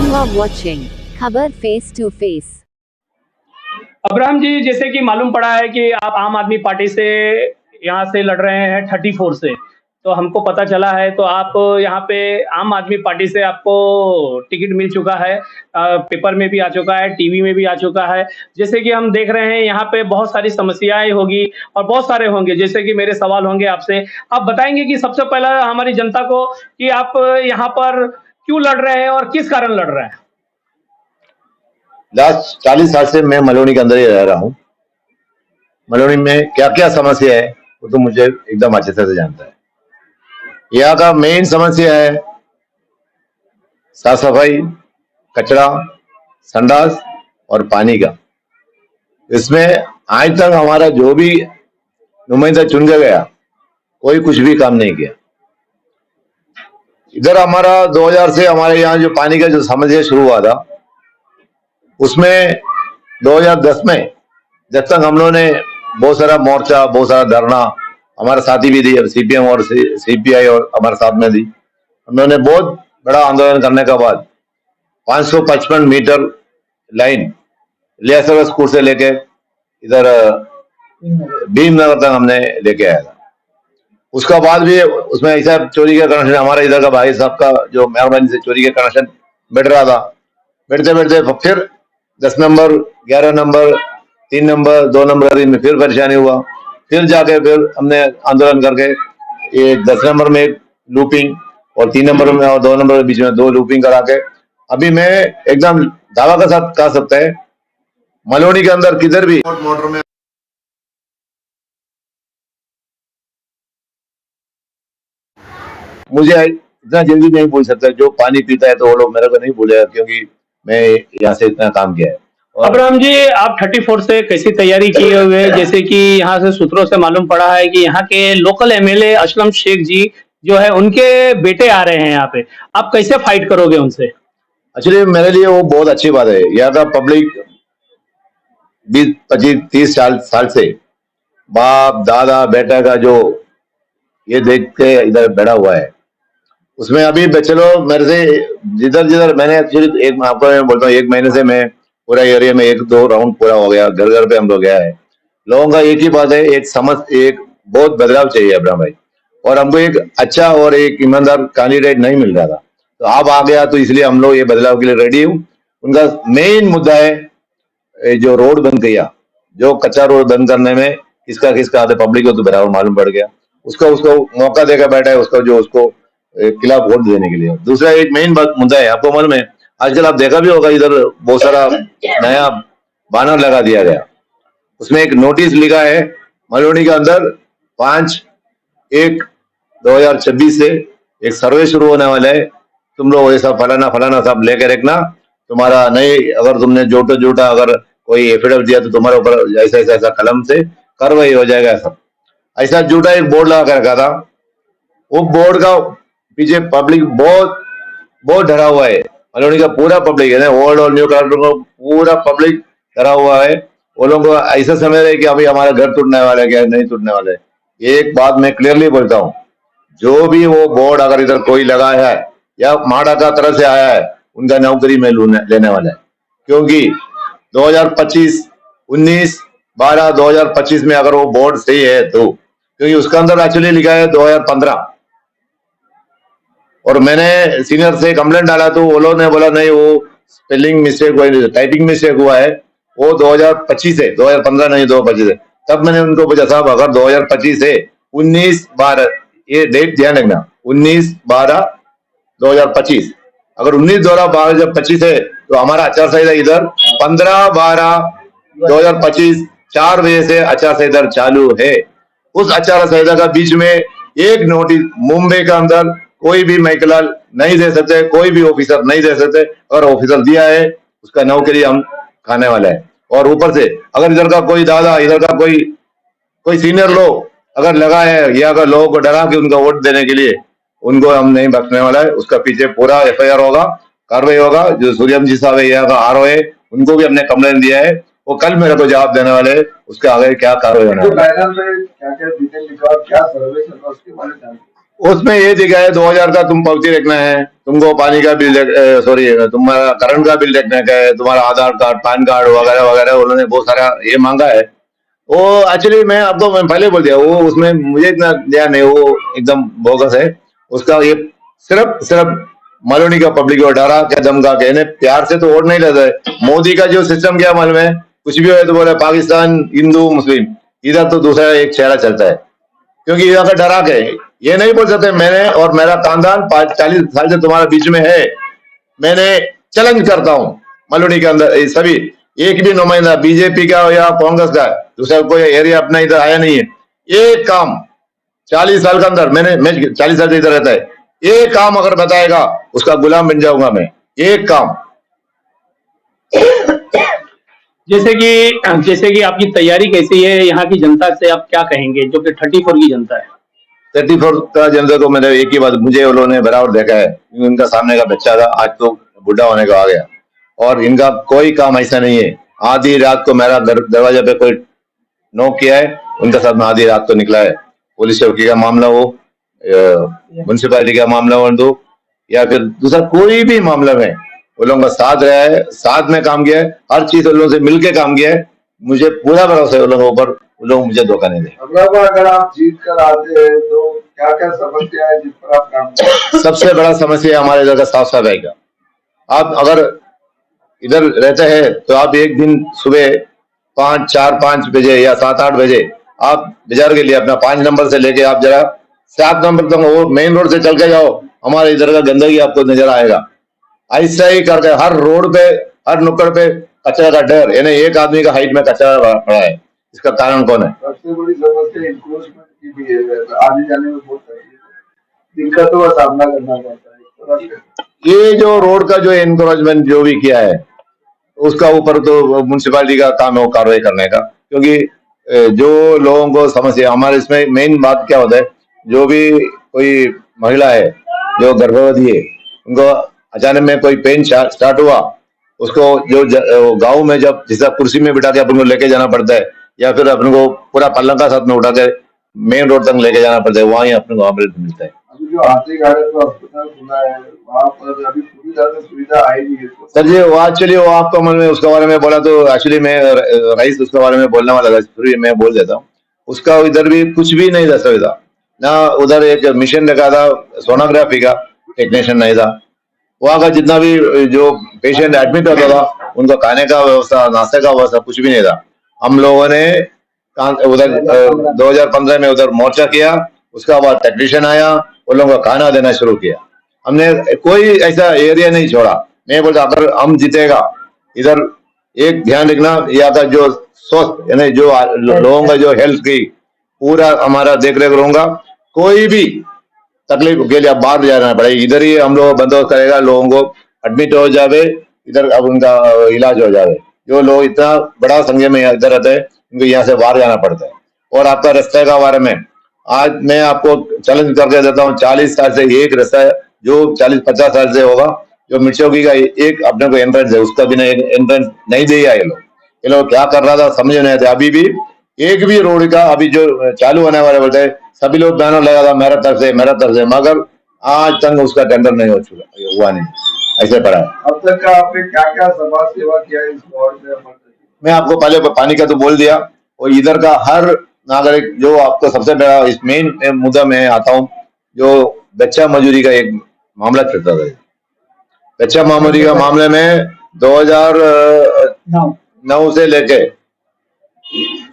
You are watching खबर face to face. Abraham जी, जैसे कि मालूम पड़ा है कि आप आम आदमी पार्टी से यहाँ से लड़ रहे हैं 34 से, तो हमको पता चला है। तो आप यहाँ पे आम आदमी पार्टी से आपको टिकट मिल चुका है, पेपर में भी आ चुका है, टीवी में भी आ चुका है। जैसे कि हम देख रहे हैं यहाँ पे बहुत सारी समस्याएं होगी और बहुत सारे होंगे, जैसे कि मेरे सवाल होंगे आपसे। आप बताएंगे कि सबसे पहला हमारी जनता को कि आप यहाँ पर क्यों लड़ रहे हैं और किस कारण लड़ रहे हैं। लास्ट 40 साल से मैं मलोनी के अंदर ही रह रहा हूँ। मलोनी में क्या क्या समस्या है वो तो मुझे एकदम अच्छे से जानता है। यहाँ का मेन समस्या है साफ सफाई, कचरा, संडास और पानी का। इसमें आज तक हमारा जो भी नुमाइंदा चुन के गया कोई कुछ भी काम नहीं किया। इधर हमारा 2000 से हमारे यहाँ जो पानी का जो समस्या शुरू हुआ था, उसमें 2010 में जब तक हम लोगों ने बहुत सारा मोर्चा, बहुत सारा धरना, हमारे साथी भी दी, सीपीएम और सीपीआई और हमारे साथ में दी, हम लोगों ने बहुत बड़ा आंदोलन करने के बाद 555 मीटर लाइन लियासर स्कूल से लेके इधर भीमनगर तक हमने लेके आया था। उसका बाद भी उसमें ऐसा चोरी का कनेक्शन, हमारा इधर का भाई साहब का जो मेहरबानी से चोरी का कनेक्शन बैठ रहा था, बैठते बैठते फिर 10 नंबर, 11 नंबर, 3 नंबर, 2 नंबर दिन में फिर परेशानी हुआ। फिर जाके फिर हमने आंदोलन करके ये 10 नंबर में एक लूपिंग और 3 नंबर में और 2 नंबर के बीच में 2 लूपिंग करा के अभी मैं एकदम दावा के साथ कह सकता है मलोनी के अंदर किधर भी मोटर में मुझे इतना जल्दी नहीं बोल सकता। जो पानी पीता है तो वो लोग मेरे को नहीं बोलेगा, क्योंकि मैं यहाँ से इतना काम किया है। अब्राहम जी, आप 34 से कैसी तैयारी किए हुए हैं? जैसे कि यहाँ से सूत्रों से मालूम पड़ा है कि यहाँ के लोकल एमएलए असलम शेख जी जो है उनके बेटे आ रहे हैं यहाँ पे, आप कैसे फाइट करोगे उनसे? एक्चुअली मेरे लिए वो बहुत अच्छी बात है। यहाँ का पब्लिक 20, 25, 30 साल से बाप दादा बेटा का जो ये देख के इधर बैठा हुआ है, उसमें अभी चलो मेरे से जिधर जिधर मैंने एक्चुअली एक आपको मैं बोलता हूँ, 1 महीने से मैं पूरा एरिया में 1-2 राउंड पूरा हो गया, घर घर पे हम लोग गया है। लोगों का एक ही बात है, एक बहुत बदलाव चाहिए अब्राहम भाई, और हमको एक अच्छा और एक ईमानदार कैंडिडेट नहीं मिल रहा था, तो आप आ गया तो इसलिए हम लोग ये बदलाव के लिए रेडी हूँ। उनका मेन मुद्दा है जो रोड बंद किया, जो कच्चा रोड बंद करने में किसका किसका आधे पब्लिक को तो बराबर मालूम पड़ गया, उसको मौका देकर बैठा है उसको खिलाफ वोट देने के लिए। दूसरा एक मेन बात मुद्दा है, आपको मालूम है आजकल आप देखा भी होगा इधर बहुत सारा नया बैनर लगा दिया गया, उसमें एक नोटिस लिखा है मलोनी के अंदर 5/1/2026 से एक सर्वे शुरू होने वाला है, तुम लोग ऐसा फलाना फलाना सब लेके रखना, तुम्हारा नहीं अगर तुमने जोटा अगर कोई एफिडेविट दिया तो तुम्हारे ऊपर ऐसा कलम से कार्रवाई हो जाएगा। सब ऐसा झूठा एक बोर्ड लगा कर रखा था। वो बोर्ड का पीछे पब्लिक बहुत डरा हुआ है। मलोनी का पूरा पब्लिक है ना, ओल्ड और न्यू कॉर्पोरेटर पूरा पब्लिक डरा हुआ है। वो लोग को ऐसा समझ रहे कि अभी हमारा घर टूटने वाला है, क्या नहीं टूटने वाला है। एक बात मैं क्लियरली बोलता हूँ, जो भी वो बोर्ड अगर इधर कोई लगाया है या माड़ा का तरफ से आया है, उनका नौकरी में लेने वाला है, क्योंकि 2025, 19, 12, 2025 में अगर वो बोर्ड सही है तो, क्योंकि उसका अंदर एक्चुअली लिखा है 2015, और मैंने सीनियर से कंप्लेंट डाला तो वो लोगों ने बोला नहीं वो स्पेलिंग मिस्टेक हुआ है, टाइपिंग मिस्टेक हुआ है, वो 2025 है, 2015 नहीं 2025 है। तब मैंने उनको पूछा साहब अगर 2025 है 19/12, ये डेट ध्यान रखना, 19/12/2025, अगर 19/12/2025 है तो हमारा आचार संहिता इधर 15/12/2025 4 बजे से आचार संहिता चालू है। उस आचार संहिता का बीच में एक नोटिस मुंबई का अंदर कोई भी महिला नहीं दे सकते, कोई भी ऑफिसर नहीं दे सकते। अगर ऑफिसर दिया है उसका नौकरी हम खाने वाला है। और ऊपर से अगर इधर का कोई दादा, इधर का कोई सीनियर लोग अगर लगा है या अगर लोगों को डरा के उनका वोट देने के लिए, उनको हम नहीं बख्शने वाला है। उसका पीछे पूरा एफआईआर होगा, कार्रवाई होगा। जो सूर्यम जी साहब है यहाँ का आरओ है, उनको भी हमने कंप्लेन दिया है, वो कल मेरे को जवाब देने वाले है उसके आगे क्या कार्रवाई होने वाला है। क्या क्या डिटेल लिखा और क्या सर्वे चल रहा है उसके बारे में जानते हैं। उसमें ये दिखा है 2000 का तुम पावती रखना है, तुमको पानी का बिल, सॉरी तुम्हारा करंट का बिल रखने का है, तुम्हारा आधार कार्ड, पैन कार्ड वगैरह वगैरह, उन्होंने बहुत सारा ये मांगा है। वो एक्चुअली मैं पहले बोल दिया, वो उसमें मुझे इतना ध्यान नहीं, वो एकदम बोगस है। उसका ये सिर्फ सिर्फ मालूम नहीं का पब्लिक को डरा क्या धमका के, इन्हें प्यार से तो वोट नहीं लेता है। मोदी का जो सिस्टम क्या मालूम है, कुछ भी हो तो बोले पाकिस्तान हिंदू मुस्लिम, इधर तो दूसरा एक चेहरा चलता है। क्योंकि यहाँ का डरा के ये नहीं बोल सकते मैंने और मेरा खानदान 40 साल से तुम्हारे बीच में है, मैंने चैलेंज करता हूँ मलुनी के अंदर ये सभी, एक भी नुमाइंदा बीजेपी का या कांग्रेस का दूसरा कोई एरिया अपना इधर आया नहीं है। एक काम 40 साल के अंदर मैं 40 साल से इधर रहता है, एक काम अगर बताएगा उसका गुलाम बन जाऊंगा मैं, एक काम। जैसे कि आपकी तैयारी कैसी है, यहाँ की जनता से आप क्या कहेंगे जो कि 34 की जनता है? 34 का जनता को मैंने एक ही बात, मुझे वो लोगों ने बराबर देखा है, उनका सामने का बच्चा था, आज तो बुढ़ा होने का आ गया, और इनका कोई काम ऐसा नहीं है। आधी रात को मेरा दरवाजा पे कोई नॉक किया है, उनके साथ में आधी रात को निकला है। पुलिस चौकी का मामला हो, म्यूनसिपालिटी का मामला हो, या फिर दूसरा कोई भी मामला में वो लोगों का साथ रहा है, साथ में काम किया है, हर चीज उन लोगों से मिलके काम किया है। मुझे पूरा भरोसा है उन लोगों पर, वो लोग मुझे धोखा नहीं देंगे। अगर आप जीत कर आते हैं तो क्या क्या समस्या है जिस पर आप काम करते हैं? सबसे बड़ा समस्या हमारे इधर का साफ सफाई का। आप अगर इधर रहते हैं तो आप एक दिन सुबह 5 बजे या 7-8 बजे आप बाजार के लिए अपना 5 नंबर से लेके आप जरा 7 नंबर तक वो मेन रोड से चल के जाओ, हमारे इधर का गंदगी आपको नजर आएगा। ऐसा ही करके हर रोड पे, हर नुक्कड़ पे कचरा का ढेर, यानी एक आदमी का हाइट में कचरा पड़ा है। इसका कारण कौन है? सबसे बड़ी समस्या इंक्रोचमेंट की भी है, आने जाने में बहुत दिक्कतों का सामना करना पड़ता है। ये जो रोड का जो एनक्रोचमेंट जो भी किया है उसका ऊपर तो म्यूनसिपालिटी का काम है वो कार्रवाई करने का, क्योंकि जो लोगों को समस्या, हमारे इसमें मेन बात क्या होता है, जो भी कोई महिला है जो गर्भवती है, उनको अचानक में कोई पेन स्टार्ट हुआ, उसको जो गांव में जब जिस कुर्सी में बिठा के अपन को लेके जाना पड़ता है, या फिर अपन को पूरा पलंग का साथ में उठा के मेन रोड तक लेके जाना पड़ता है, वहाँ ही अपन को एम्बुलेंस मिलता है। अभी जो आर्थिक हालत में अस्पताल खुला है वहाँ पर अभी पूरी तरह से सुविधा आई नहीं है सर जी। वो एक्चुअली वो आपको मन में उसके बारे में बोला तो एक्चुअली मैं रईस उसके बारे में बोलने वाला था, फिर मैं बोल देता हूँ। उसका इधर भी कुछ भी नहीं था सुविधा, ना उधर एक मिशन रखा था सोनोग्राफी का, टेक्नीशियन नहीं था। वहाँ का जितना भी जो पेशेंट एडमिट होता था उनका खाने का व्यवस्था, नाश्ते का व्यवस्था कुछ भी नहीं था। हम लोगों ने उधर 2015 में उधर मोर्चा किया, उसका बाद टेक्नीशियन आया, उन लोगों का खाना देना शुरू किया। हमने कोई ऐसा एरिया नहीं छोड़ा। मैं बोलता अगर हम जीतेगा इधर, एक ध्यान रखना, यहाँ का जो स्वस्थ यानी जो लोगों का जो हेल्थ की पूरा हमारा देख रेख रहूंगा, कोई भी तकलीफ के लिए बाहर जाना पड़ेगा, इधर ही हम लोग बंदोबस्त करेगा, लोगों को एडमिट हो जावे इधर, अब उनका इलाज हो जावे। जो लोग इतना बड़ा संख्या में इधर रहते हैं उनको यहाँ से बाहर जाना पड़ता है। और आपका रास्ते का बारे में आज मैं आपको चैलेंज करके देता हूँ, 40 साल से एक रास्ता है जो 40-50 साल से होगा, जो मिर्चौकी का एक अपने को एंट्रेंस है, उसका बिना एंट्रेंस नहीं दिया ये लोग क्या कर रहा था समझ नहीं आते। अभी भी एक भी रोड का अभी जो चालू होने वाले बोलते हैं, सभी लोग बैनर लगा था मेरा तरफ से, मगर आज तक उसका टेंडर नहीं हो चुका, हुआ नहीं, ऐसे पड़ा है। अब तक का आपने क्या क्या समाज सेवा किया है इस वार्ड में? मैं आपको पहले पानी का तो बोल दिया, और इधर का हर नागरिक जो आपको सबसे बड़ा इस मेन मुद्दा में आता हूँ, जो बच्चा मजदूरी का एक मामला चलता था। बच्चा मजदूरी का मामले में 2009 से लेके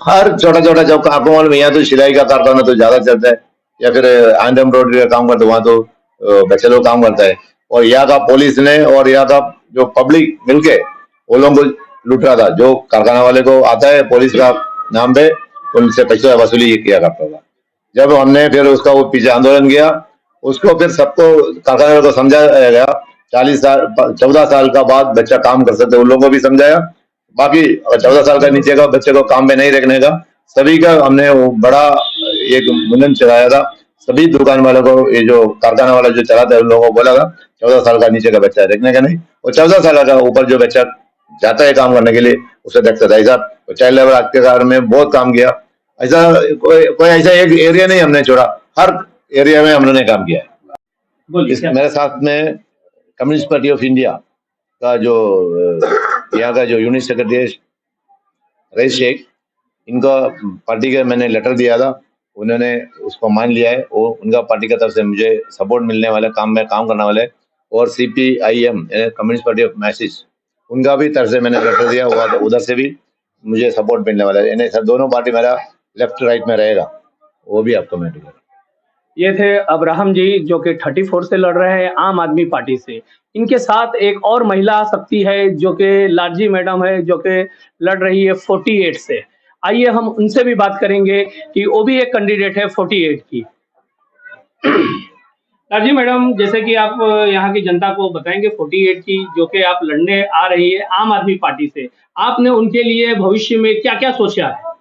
हर छोटा छोटा जब आपको मालूम है, यहाँ तो सिलाई का कारखाना तो ज्यादा चलता है, या फिर आंडम रोड का काम करते वहां तो बच्चे लोग काम करता है। और यहाँ का पुलिस ने और यहाँ का जो पब्लिक मिलके वो लोगों को लूट रहा था। जो कारखाना वाले को आता है पुलिस का नाम पे, उनसे पैसा वसूली किया करता था। जब हमने फिर उसका वो पीछे आंदोलन किया, उसको फिर सबको कारखाने वाले को समझाया गया, 14 साल का बाद बच्चा काम कर सकते, उन लोगों को भी समझाया। बाकी 14 साल का नीचे का बच्चे को काम में नहीं रखने का सभी का हमने वो बड़ा एक मुहिम चलाया था। सभी दुकान वालों को, ये जो कारखाना वाला जो चलाता है उन लोगों को बोला था 14 साल का नीचे का बच्चा रखने का नहीं, और 14 साल का ऊपर जो बच्चा जाता है काम करने के लिए उसे देखता था। ऐसा चाइल्ड लेबर एक्ट के कारण में बहुत काम किया। ऐसा कोई ऐसा एक एरिया नहीं हमने छोड़ा, हर एरिया में हम लोगों ने काम किया है। बोलिए क्या? मेरे साथ में कम्युनिस्ट पार्टी ऑफ इंडिया का जो यहाँ का जो यूनिट सेक्रेटरी है रईस शेख, इनका पार्टी का मैंने लेटर दिया था, उन्होंने उसको मान लिया है। वो उनका पार्टी की तरफ से मुझे सपोर्ट मिलने वाला, काम में काम करने वाले। और CPIM communist party of Marxist, उनका भी तरफ से मैंने लेटर दिया हुआ, तो उधर से भी मुझे सपोर्ट मिलने वाला है। यानी सर दोनों पार्टी मेरा लेफ्ट राइट में रहेगा, वो भी आपको मैं दूंगा। ये थे अब्राहम जी, जो कि 34 से लड़ रहे हैं आम आदमी पार्टी से। इनके साथ एक और महिला शक्ति है जो कि लालजी मैडम है, जो कि लड़ रही है 48 से। आइए हम उनसे भी बात करेंगे कि वो भी एक कैंडिडेट है 48 की। लालजी मैडम, जैसे कि आप यहाँ की जनता को बताएंगे 48 की, जो कि आप लड़ने आ रही है आम आदमी पार्टी से, आपने उनके लिए भविष्य में क्या क्या सोचा है?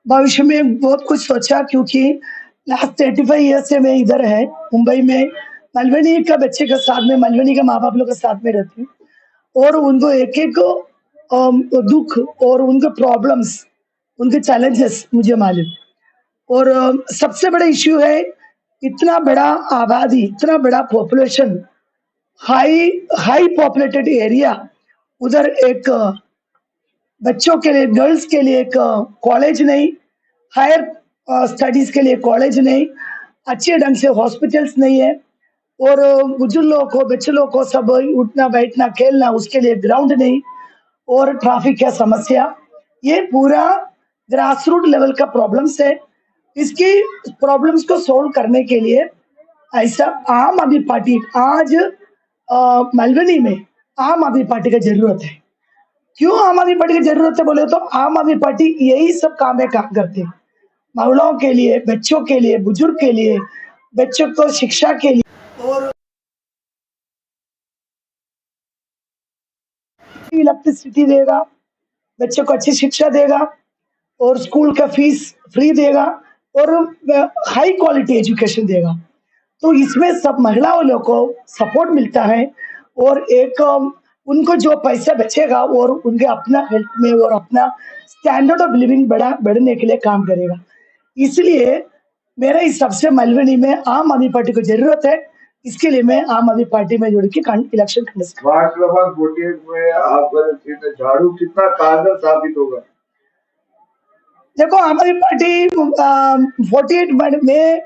भविष्य में बहुत कुछ सोचा, क्योंकि लास्ट 35 ईयर से मैं इधर है मुंबई में, मलवनी का बच्चे के साथ में, मलवनी के माँ बाप लोग के साथ में रहती हूँ। और उनको एक एक दुख और उनके प्रॉब्लम्स, उनके चैलेंजेस मुझे मालूम। और सबसे बड़ा इश्यू है, इतना बड़ा आबादी, इतना बड़ा population, high high populated area, उधर एक बच्चों के लिए, गर्ल्स के लिए एक कॉलेज नहीं, हायर स्टडीज के लिए कॉलेज नहीं, अच्छे ढंग से हॉस्पिटल्स नहीं है। और बुजुर्ग लोगों को, बच्चे लोगों को सब उठना बैठना खेलना, उसके लिए ग्राउंड नहीं। और ट्रैफिक का समस्या, ये पूरा ग्रास रूट लेवल का प्रॉब्लम्स है। इसकी प्रॉब्लम्स को सोल्व करने के लिए ऐसा आम आदमी पार्टी आज मलवनी में आम आदमी पार्टी का जरूरत है। क्यों आम आदमी पार्टी की जरूरत है बोले तो, आम आदमी पार्टी यही सब काम करते हैं, महिलाओं के लिए, बच्चों के लिए, बुजुर्ग के लिए, बच्चों को शिक्षा के लिए। और इलेक्ट्रिसिटी देगा, बच्चों को अच्छी शिक्षा देगा, और स्कूल का फीस फ्री देगा, और हाई क्वालिटी एजुकेशन देगा। तो इसमें सब महिलाओं लोग को सपोर्ट मिलता है। और एक उनको जो पैसा बचेगा और उनके अपना हेल्थ में और अपना स्टैंडर्ड ऑफ लिविंग बढ़ने के लिए काम करेगा। इसलिए मेरे हिसाब से मलवनी में आम आदमी पार्टी को जरूरत है। इसके लिए मैं आम आदमी पार्टी में जुड़ के इलेक्शन कंटेस्ट करूंगा। वार्ड क्रमांक 48 में आपका सीट झाड़ू कितना कारगर साबित होगा? देखो, हमारी पार्टी 48 में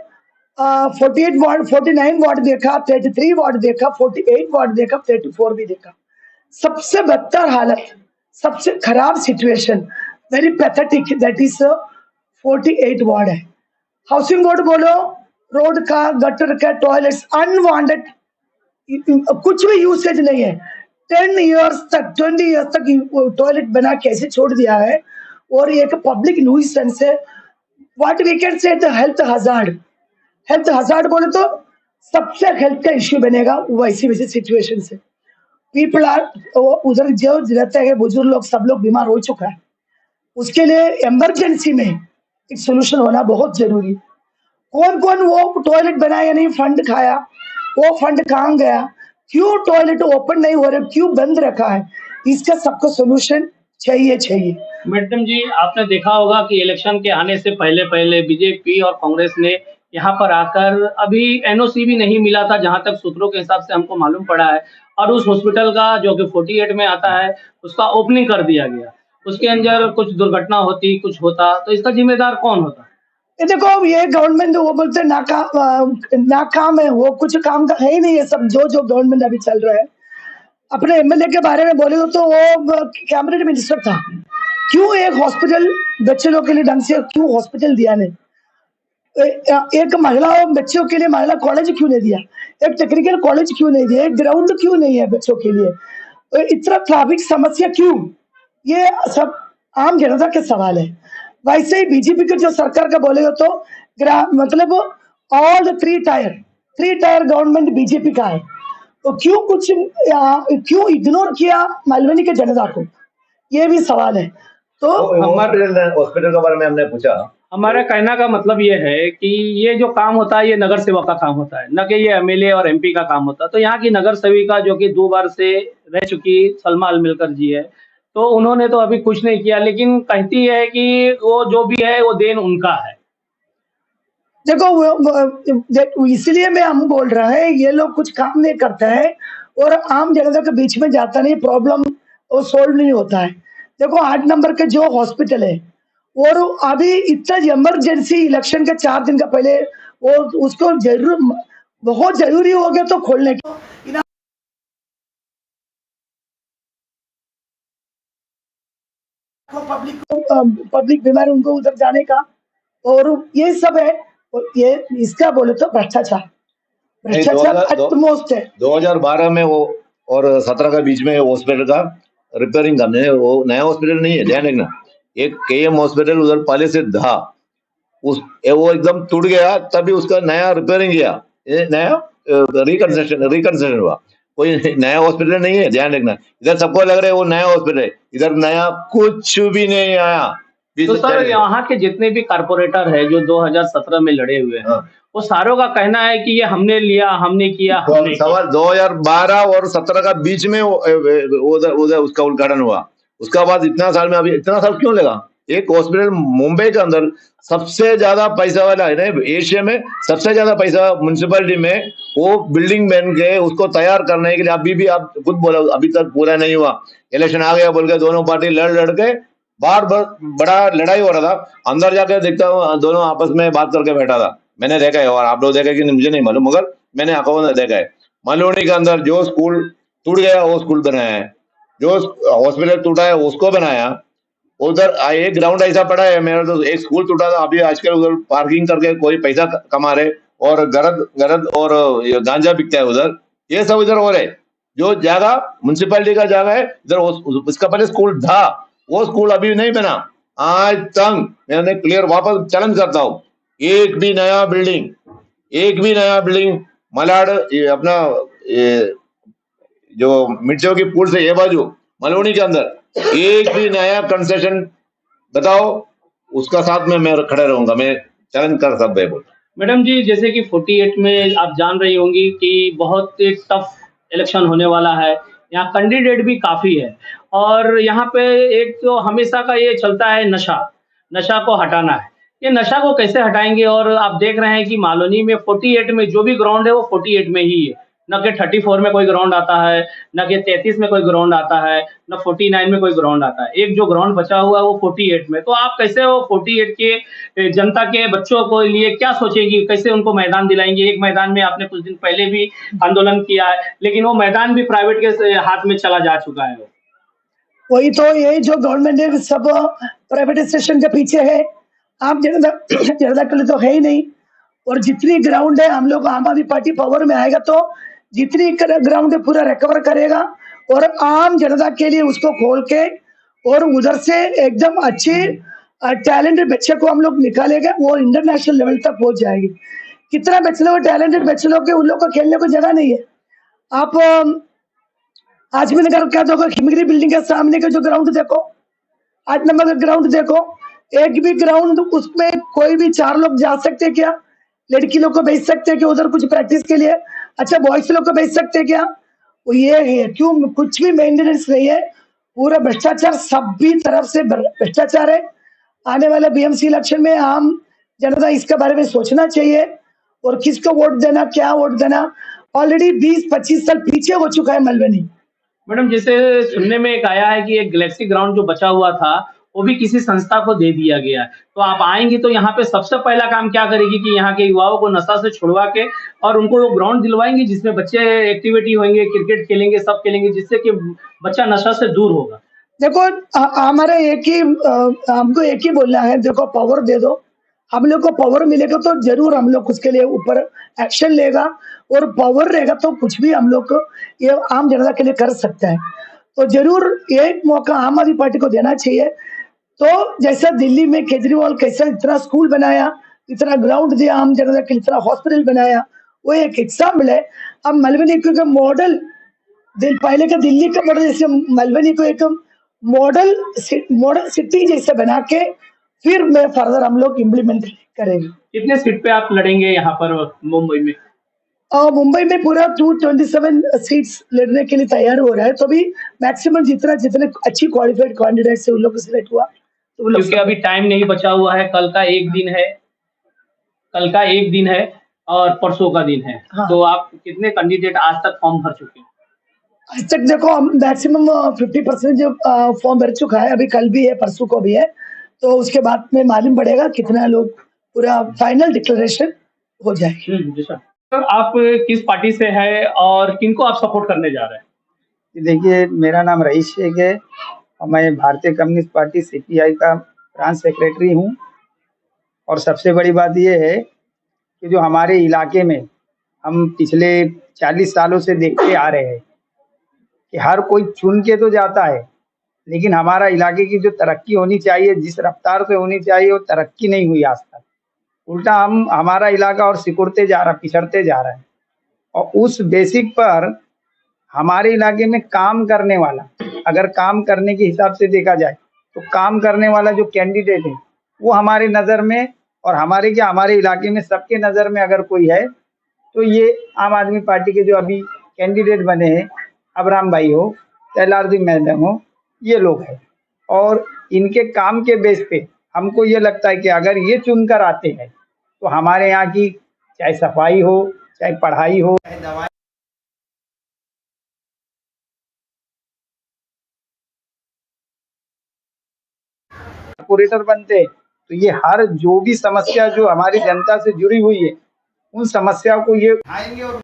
48 वार्ड, 49 वार्ड देखा, 33 वार्ड देखा, 48 वार्ड देखा, 34 भी देखा। सबसे बदतर हालत, सबसे खराब situation, very pathetic, that is 48 ward है। हाउसिंग बोर्ड बोलो, रोड का, गटर का, टॉयलेट्स अनवांटेड, कुछ भी यूसेज नहीं है। 10 इयर्स तक, 20 इयर्स तक टॉयलेट बना के ऐसे छोड़ दिया है। और एक पब्लिक न्यूसेंस है, what we can say health hazard. Health hazard बोले तो सबसे हेल्थ का इश्यू बनेगा वैसी वैसी सिचुएशन से। पीपल आर, उधर जो रहते हैं बुजुर्ग लोग, सब लोग बीमार हो चुका है। उसके लिए इमरजेंसी में एक सोल्यूशन होना बहुत जरूरी। कौन कौन वो टॉयलेट बनाया नहीं, फंड खाया, वो फंड कहाँ गया, क्यों टॉयलेट ओपन नहीं हो रहे, क्यों बंद रखा है, इसका सबको सोल्यूशन चाहिए। मैडम जी, आपने देखा होगा कि इलेक्शन के आने से पहले पहले बीजेपी और कांग्रेस ने यहाँ पर आकर, अभी एनओसी भी नहीं मिला था जहां तक सूत्रों के हिसाब से हमको मालूम पड़ा है, और उस हॉस्पिटल का जो कि 48 में आता है उसका ओपनिंग कर दिया गया। उसके अंदर कुछ दुर्घटना होती, कुछ होता, तो इसका जिम्मेदार कौन होता? ये देखो, ये गवर्नमेंट वो बोलते नाकाम है, वो कुछ काम का है ही नहीं। ये सब जो गवर्नमेंट अभी चल रहा है, अपने एमएलए के बारे में बोले तो वो कैबिनेट मिनिस्टर था, क्यों एक हॉस्पिटल बच्चे लोग के लिए ढंग से क्यों हॉस्पिटल दिया नहीं, एक महिला बच्चों के लिए महिला कॉलेज क्यों नहीं दिया, एक टेक्निकल कॉलेज क्यों नहीं दिया, एक ग्राउंड क्यों नहीं है बच्चों के लिए, इतना ट्रैफिक समस्या क्यों, ये सब आम जनता के सवाल है। वैसे ही बीजेपी के जो सरकार का बोलेगा तो मतलब all three tier government BJP का है, तो क्यों इग्नोर किया मलवनी के जनता को, ये भी सवाल है। तो हॉस्पिटल के बारे में हमने पूछा। हमारा कहना का मतलब ये है कि ये जो काम होता है ये नगर सेवक का काम होता है, न कि ये एमएलए और एमपी का काम होता है। तो यहाँ की नगर सेविका जो कि 2 बार से रह चुकी सलमा अलमिलकर जी है, तो उन्होंने तो अभी कुछ नहीं किया, लेकिन कहती है कि वो जो भी है वो देन उनका है। देखो इसलिए मैं हम बोल रहा है ये लोग कुछ काम नहीं करते हैं और आम जनता के बीच में जाता नहीं, प्रॉब्लम वो सोल्व नहीं होता है। देखो 8 नंबर के जो हॉस्पिटल है और अभी इतना इमरजेंसी इलेक्शन के 4 दिन का पहले वो उसको जरूर बहुत जरूरी हो गया तो खोलने की पब्लिक बीमार उनको उधर जाने का और ये सब है। और ये इसका बोले तो भ्रष्टाचार नहीं, भ्रष्टाचार utmost है। 2012 में वो और 17 के बीच में हॉस्पिटल का रिपेयरिंग करने है, वो नया हॉस्पिटल नहीं है, ध्यान रखना। एक केएम हॉस्पिटल उधर पहले से था, वो एकदम टूट गया, तभी उसका नया रिपेयरिंग किया, नया रिकंस्ट्रक्शन हुआ। कोई नया हॉस्पिटल नहीं है, ध्यान रखना। इधर सबको लग रहा है वो नया हॉस्पिटल है, इधर नया कुछ भी नहीं आया। तो सर यहाँ के जितने भी कारपोरेटर है जो 2017 में लड़े हुए हैं, वो सारों का कहना है कि ये हमने लिया, हमने किया, हमने सवाल 2012 और 17 का बीच में उधर उधर उसका उद्घाटन हुआ। उसका बाद इतना साल में, अभी इतना साल क्यों लगा? एक हॉस्पिटल मुंबई के अंदर सबसे ज्यादा पैसा वाला है ना, एशिया में सबसे ज्यादा पैसा म्युनिसिपैलिटी में, वो बिल्डिंग बन के उसको तैयार करने के लिए अभी भी आप खुद बोला अभी तक पूरा नहीं हुआ। इलेक्शन आ गया बोल के दोनों पार्टी लड़ के बार बड़ा लड़ाई हो रहा था। अंदर जाकर देखता हूँ दोनों आपस में बात करके बैठा था, मैंने देखा है, और आप लोग देखा कि मुझे नहीं मालूम, मगर मैंने आंखों में देखा है। मलूनी के अंदर जो स्कूल टूट गया वो स्कूल बनाया है, जो हॉस्पिटल टूटा है उसको बनाया। उधर एक ग्राउंड ऐसा पड़ा है मेरा, तो एक स्कूल टूटा था, अभी आजकल उधर पार्किंग करके कोई पैसा कमा रहे और गरद और गांजा बिकता है उधर। ये सब इधर हो रहे। जो जगह म्युनिसिपैलिटी का जगह है इधर, उसका पहले स्कूल था, वो स्कूल अभी नहीं बना आज तक। मैंने क्लियर वापस चैलेंज करता हूँ, एक भी नया बिल्डिंग मलाड अपना जो मिर्चों की पुल से ये बाजू मलवनी के अंदर एक भी नया कंसेशन बताओ, उसका साथ में मैं खड़े रहूंगा, मैं चैलेंज कर सकता है। मैडम जी, जैसे कि 48 में आप जान रही होंगी कि बहुत एक टफ इलेक्शन होने वाला है, यहाँ कैंडिडेट भी काफ़ी है और यहाँ पे एक तो हमेशा का ये चलता है नशा को हटाना है। ये नशा को कैसे हटाएंगे? और आप देख रहे हैं कि मालोनी में 48 में जो भी ग्राउंड है वो 48 में ही है, न कि 34 में कोई ग्राउंड आता है, न कि 33 में कोई ग्राउंड आता है, न 49 में कोई ग्राउंड आता है। एक जो ग्राउंड बचा हुआ है वो 48 में। तो आप कैसे वो 48 के जनता के बच्चों को लिए क्या सोचेंगी, कैसे उनको मैदान दिलाएंगे? एक मैदान में आपने कुछ दिन पहले भी आंदोलन किया है, लेकिन वो मैदान भी प्राइवेट के हाथ में चला जा चुका है। वही तो, ये जो गवर्नमेंट है सब प्राइवेटाइजेशन के पीछे है, आप जनता के लिए तो है ही नहीं। और जितनी ग्राउंड है, हम लोग आम आदमी पार्टी पावर में आएगा तो जितनी ग्राउंड है पूरा रिकवर करेगा और आम जनता के लिए उसको खोल के और उधर से एकदम अच्छे टैलेंटेड बच्चे को हम लोग निकालेंगे, वो इंटरनेशनल लेवल तक पहुंच जाएगी। कितना बच्चे लोग टैलेंटेड बच्चे लोग के, उन लोग को खेलने को जगह नहीं है। आप आजमी नगर का देखो, खिमगिरी बिल्डिंग के सामने का जो ग्राउंड देखो, 8 नंबर का ग्राउंड देखो, एक भी ग्राउंड उसमें कोई भी 4 लोग जा सकते हैं क्या? लड़की लोग को भेज सकते हैं कि उधर कुछ प्रैक्टिस के लिए? अच्छा, बॉयज लोग को भेज सकते हैं क्या? वो ये है क्यों? कुछ भी मेंटेनेंस नहीं है, पूरा भ्रष्टाचार, सभी तरफ से भ्रष्टाचार है। आने वाले बीएमसी इलेक्शन में आम जनता इसके बारे में सोचना चाहिए और किसको वोट देना, क्या वोट देना। ऑलरेडी 20-25 साल पीछे हो चुका है मलबनी। मैडम, जैसे सुनने में एक आया है कि एक गैलेक्सी ग्राउंड जो बचा हुआ था वो भी किसी संस्था को दे दिया गया है। तो आप आएंगी तो यहाँ पे सबसे पहला काम क्या करेगी कि यहाँ के युवाओं को नशा से छुड़वा के और उनको वो ग्राउंड दिलवाएंगी जिसमें बच्चे एक्टिविटी होंगे, क्रिकेट खेलेंगे, सब खेलेंगे, जिससे कि बच्चा नशा से दूर होगा। देखो हमारे हमको एक ही बोलना है, देखो पावर दे दो, हम लोग को पावर मिलेगा तो जरूर हम लोग उसके लिए ऊपर एक्शन लेगा और पावर रहेगा तो कुछ भी हम लोग को ये आम जनता के लिए कर सकता है। तो जरूर एक मौका आम आदमी पार्टी को देना चाहिए। तो जैसा दिल्ली में केजरीवाल कैसा इतना स्कूल बनाया, इतना ग्राउंड दिया आम जनता के लिए, इतना हॉस्पिटल बनाया, वो एक एग्जाम्पल है। अब मलबनी क्योंकि मॉडल पहले का दिल्ली का मॉडल, जैसे मलबनी को एक मॉडल सिटी जैसे बना के फिर मैं फर्दर हम लोग इम्प्लीमेंट करेंगे। कितने सीट पे आप लड़ेंगे यहाँ पर मुंबई में? मुंबई में पूरा 227 सीट्स लड़ने के लिए तैयार हो रहा है। तो भी मैक्सिमम जितने अच्छी क्वालिफाइड कैंडिडेट से उन लोग को सिलेक्ट हुआ तो क्योंकि अभी टाइम नहीं बचा हुआ है, कल का एक दिन है। कल का एक दिन है और परसों का दिन है। हाँ। तो आप कितने कैंडिडेट आज तक फॉर्म भर चुके हैं? आज तक देखो मैक्सिमम 50% जो फॉर्म भर चुका है, अभी कल भी है परसों को भी है, तो उसके बाद में मालूम पड़ेगा कितना लोग, पूरा फाइनल डिक्लेरेशन हो जाएगी। जी सर। सर आप किस पार्टी से है और किनको आप सपोर्ट करने जा रहे हैं? देखिए, मेरा नाम रईस शेख है और मैं भारतीय कम्युनिस्ट पार्टी सीपीआई का ब्रांच सेक्रेटरी हूँ। और सबसे बड़ी बात ये है कि जो हमारे इलाके में हम पिछले 40 सालों से देखते आ रहे हैं कि हर कोई चुन के तो जाता है, लेकिन हमारा इलाके की जो तरक्की होनी चाहिए, जिस रफ्तार से होनी चाहिए, वो तरक्की नहीं हुई आज तक। उल्टा हमारा इलाका और सिकुड़ते जा रहा, पिछड़ते जा रहा है। और उस बेसिक पर हमारे इलाके में काम करने वाला, अगर काम करने के हिसाब से देखा जाए तो काम करने वाला जो कैंडिडेट है वो हमारे नज़र में, और हमारे इलाके में सबके नज़र में अगर कोई है तो ये आम आदमी पार्टी के जो अभी कैंडिडेट बने हैं, अबराम भाई हो, एलआरजी मैडम हो, ये लोग हैं। और इनके काम के बेस पे हमको ये लगता है कि अगर ये चुनकर आते हैं तो हमारे यहाँ की चाहे सफाई हो, चाहे पढ़ाई हो, चाहे दवाई, कॉर्पोरेटर बनते हैं, तो ये हर जो भी समस्या जो हमारी जनता से जुड़ी हुई है, उन समस्याओं को ये उठाएंगे और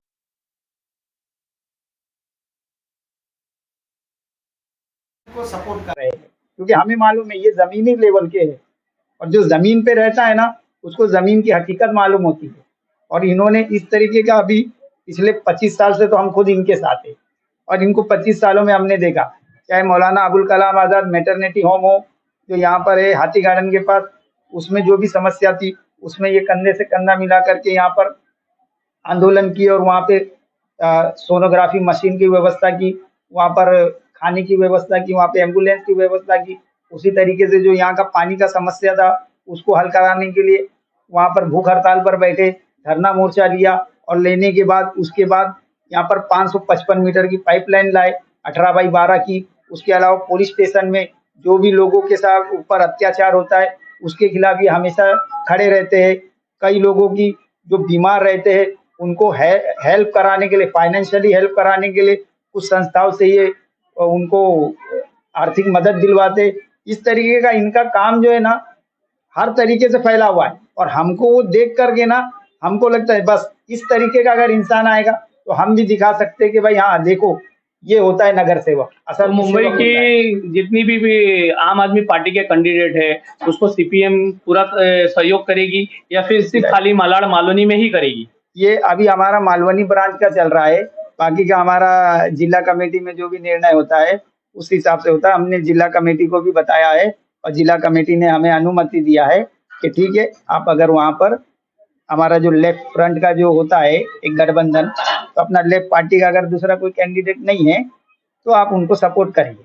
को सपोर्ट कर रहे हैं। क्योंकि हमें मालूम है ये जमीनी लेवल के हैं, और जो जमीन पे रहता है ना, उसको जमीन की हकीकत मालूम होती है। और इन्होंने इस तरीके का अभी पिछले 25 साल से तो हम खुद इनके साथ हैं, और इनको 25 सालों में हमने देखा, चाहे मौलाना अबुल कलाम आज़ाद मैटरनिटी होम हो जो यहाँ पर है हाथी गार्डन के पास, उसमें जो भी समस्या थी उसमें ये कंधे से कंधा मिला करके यहाँ पर आंदोलन की, और वहाँ पे सोनोग्राफी मशीन की व्यवस्था की, वहाँ पर खाने की व्यवस्था की, वहाँ पे एम्बुलेंस की व्यवस्था की। उसी तरीके से जो यहाँ का पानी का समस्या था उसको हल कराने के लिए वहाँ पर भूख हड़ताल पर बैठे, धरना मोर्चा लिया, और लेने के बाद उसके बाद यहाँ पर 555 मीटर की पाइपलाइन लाए 18/12 की। उसके अलावा पुलिस स्टेशन में जो भी लोगों के साथ ऊपर अत्याचार होता है उसके खिलाफ ये हमेशा खड़े रहते हैं। कई लोगों की जो बीमार रहते हैं उनको हेल्प कराने के लिए, फाइनेंशियली हेल्प कराने के लिए कुछ संस्थाओं से ये उनको आर्थिक मदद दिलवाते। इस तरीके का इनका काम जो है ना, हर तरीके से फैला हुआ है। और हमको वो देख करके ना, हमको लगता है बस इस तरीके का अगर इंसान आएगा तो हम भी दिखा सकते हैं कि भाई हाँ देखो ये होता है नगर सेवक। तो असल मुंबई की जितनी भी आम आदमी पार्टी के कैंडिडेट है उसको सीपीएम पूरा सहयोग करेगी या फिर सिर्फ खाली मालाड मालोनी में ही करेगी? ये अभी हमारा मालवनी ब्रांच का चल रहा है, बाकी का हमारा जिला कमेटी में जो भी निर्णय होता है उस हिसाब से होता है। हमने जिला कमेटी को भी बताया है और जिला कमेटी ने हमें अनुमति दिया है कि ठीक है, आप अगर वहाँ पर हमारा जो लेफ्ट फ्रंट का जो होता है एक गठबंधन, तो अपना लेफ्ट पार्टी का अगर दूसरा कोई कैंडिडेट नहीं है तो आप उनको सपोर्ट करिए।